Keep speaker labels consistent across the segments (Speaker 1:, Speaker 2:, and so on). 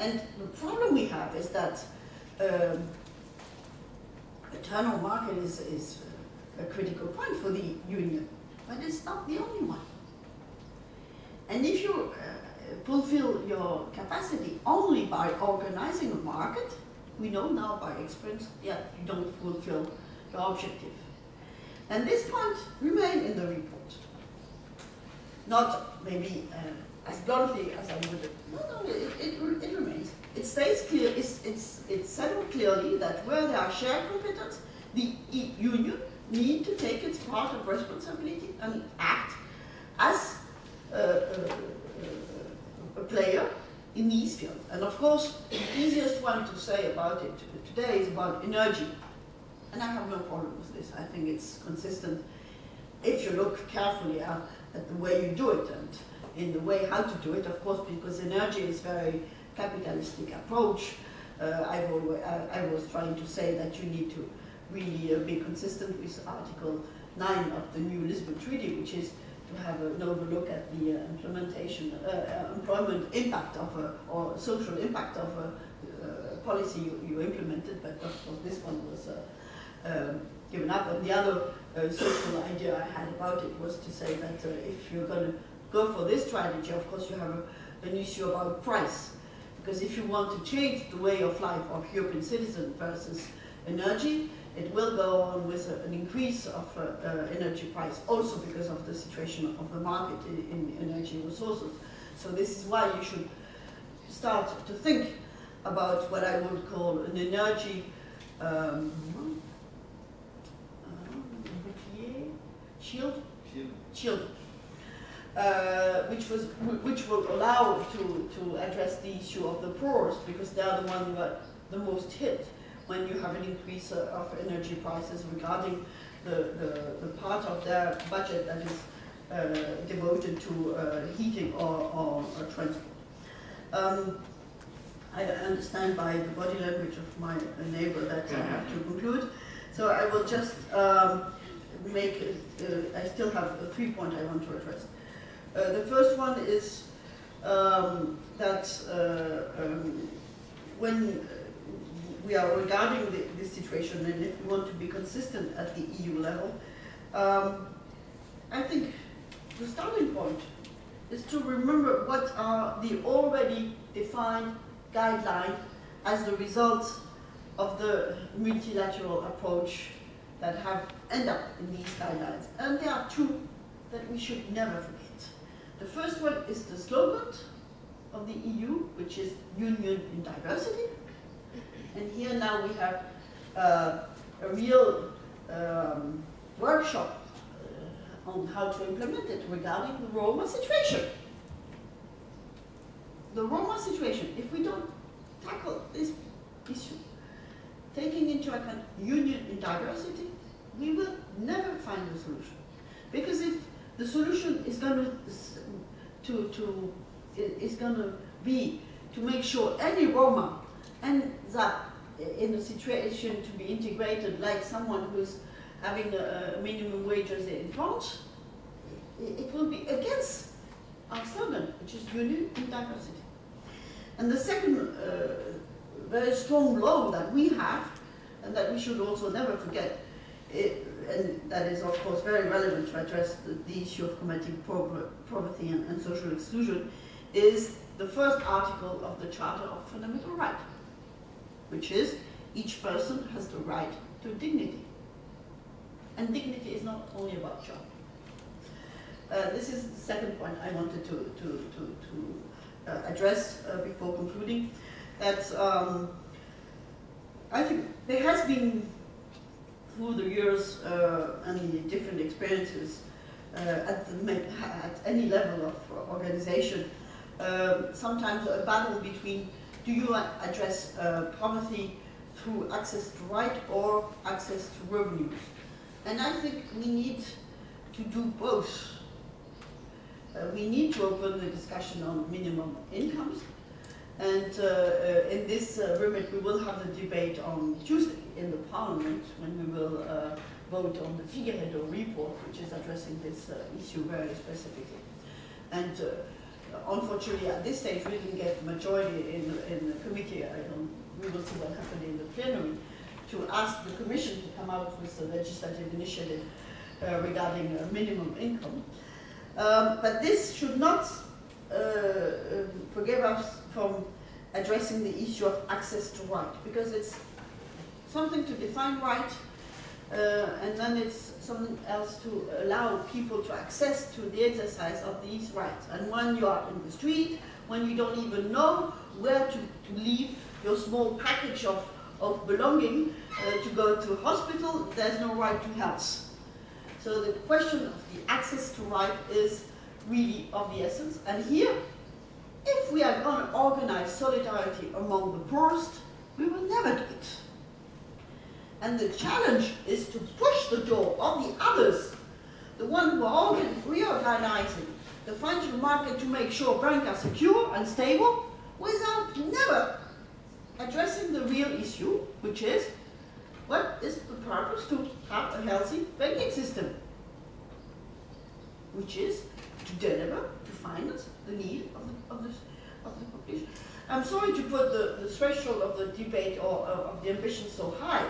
Speaker 1: And the problem we have is that the internal market is a critical point for the union, but it's not the only one. And if you fulfill your capacity only by organizing a market, we know now by experience, yeah, you don't fulfill your objective. And this point remains in the report. Not maybe as bluntly as I would. No, it remains. It stays clear. It's settled clearly that where there are shared competence, the union need to take its part of responsibility and act as a player in these fields. And of course, the easiest one to say about it today is about energy. And I have no problem with this. I think it's consistent if you look carefully at the way you do it and in the way how to do it, of course, because energy is very capitalistic approach. I was trying to say that you need to really be consistent with Article 9 of the new Lisbon Treaty, which is to have an overlook at the implementation, employment impact of or social impact of a policy you implemented, but of course this one was given up. And the other social idea I had about it was to say that if you're going to go for this strategy, of course you have an issue about price. Because if you want to change the way of life of European citizens versus energy, it will go on with an increase of energy price, also because of the situation of the market in energy resources. So this is why you should start to think about what I would call an energy shield, which will allow to address the issue of the poorest, because they are the ones who are the most hit when you have an increase of energy prices regarding the part of their budget that is devoted to heating or transport. I understand by the body language of my neighbor that I have to conclude, so I will just make, I still have 3 points I want to address. The first one is that when we are regarding this situation, and if we want to be consistent at the EU level, I think the starting point is to remember what are the already defined guidelines as the result of the multilateral approach that have ended up in these guidelines. And there are two that we should never forget. The first one is the slogan of the EU, which is Union in Diversity. And here now we have a real workshop on how to implement it regarding the Roma situation. The Roma situation, if we don't tackle this issue, taking into account Union in Diversity, we will never find a solution. Because if the solution is going to be to make sure any Roma and that in a situation to be integrated like someone who is having a minimum wages in France, it will be against our slogan, which is Union in Diversity. And the second very strong law that we have, and that we should also never forget, and that is of course very relevant to address the issue of combating poverty and social exclusion, is the first article of the Charter of Fundamental Rights, which is each person has the right to dignity. And dignity is not only about job. This is the second point I wanted to address before concluding, that I think there has been, through the years and the different experiences at any level of organization, sometimes a battle between, do you address poverty through access to right or access to revenues? And I think we need to do both. We need to open the discussion on minimum incomes, and in this remit we will have the debate on Tuesday in the Parliament when we will vote on the Figueredo report, which is addressing this issue very specifically. And unfortunately, at this stage, we didn't get majority in the committee. We will see what happened in the plenary, to ask the Commission to come out with a legislative initiative regarding minimum income. But this should not forgive us from addressing the issue of access to right, because it's something to define right, and then it's something else to allow people to access to the exercise of these rights. And when you are in the street, when you don't even know where to leave your small package of belonging to go to hospital, there's no right to health. So the question of the access to right is really of the essence. And here, if we are going to organize solidarity among the poorest, we will never do it. And the challenge is to push the door of the others, the ones who are reorganizing the financial market to make sure banks are secure and stable, without never addressing the real issue, which is, what is the purpose to have a healthy banking system? Which is to deliver, to finance the need of the population. I'm sorry to put the threshold of the debate or of the ambition so high,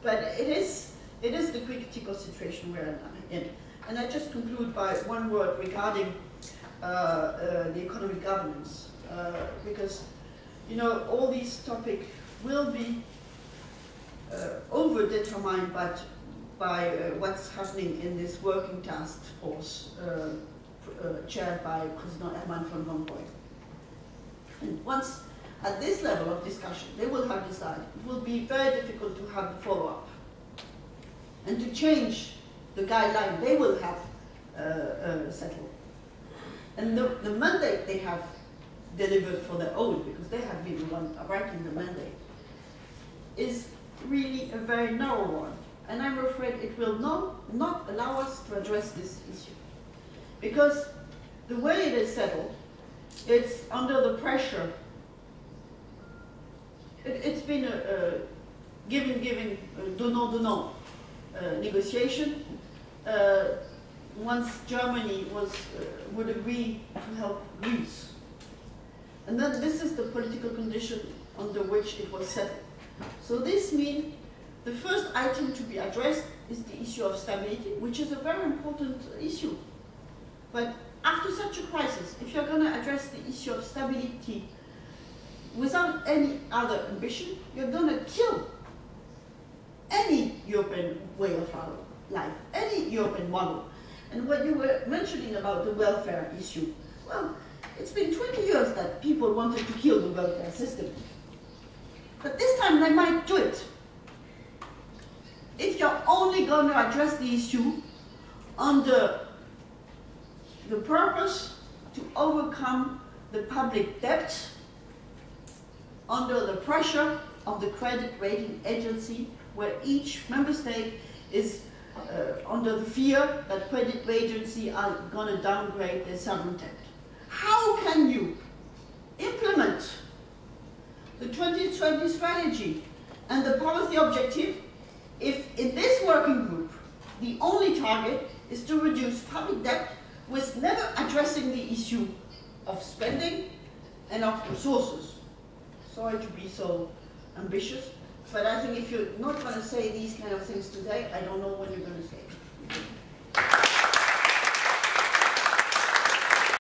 Speaker 1: but it is the critical situation we're in. And I just conclude by one word regarding the economic governance, because all these topics will be over-determined by what's happening in this working task force chaired by President Herman van Rompuy. And once at this level of discussion, they will have decided, it will be very difficult to have the follow-up and to change the guideline they will have settled. And the mandate they have delivered for their own, because they have been the one writing the mandate, is really a very narrow one. And I'm afraid it will not allow us to address this issue. Because the way it is settled, it's under the pressure. It's been a giving, donnant negotiation. Once Germany would agree to help Greece. And then this is the political condition under which it was settled. So this means the first item to be addressed is the issue of stability, which is a very important issue. But after such a crisis, if you're going to address the issue of stability without any other ambition, you're going to kill any European way of life, any European model. And what you were mentioning about the welfare issue, well, it's been 20 years that people wanted to kill the welfare system. But this time they might do it. If you're only going to address the issue under the purpose to overcome the public debt under the pressure of the credit rating agency, where each member state is under the fear that credit agencies are going to downgrade their sovereign debt. How can you implement the 2020 strategy and the policy objective if in this working group the only target is to reduce public debt with never addressing the issue of spending and of resources? Sorry to be so ambitious, but I think if you're not going to say these kind of things today, I don't know when you're going to say it.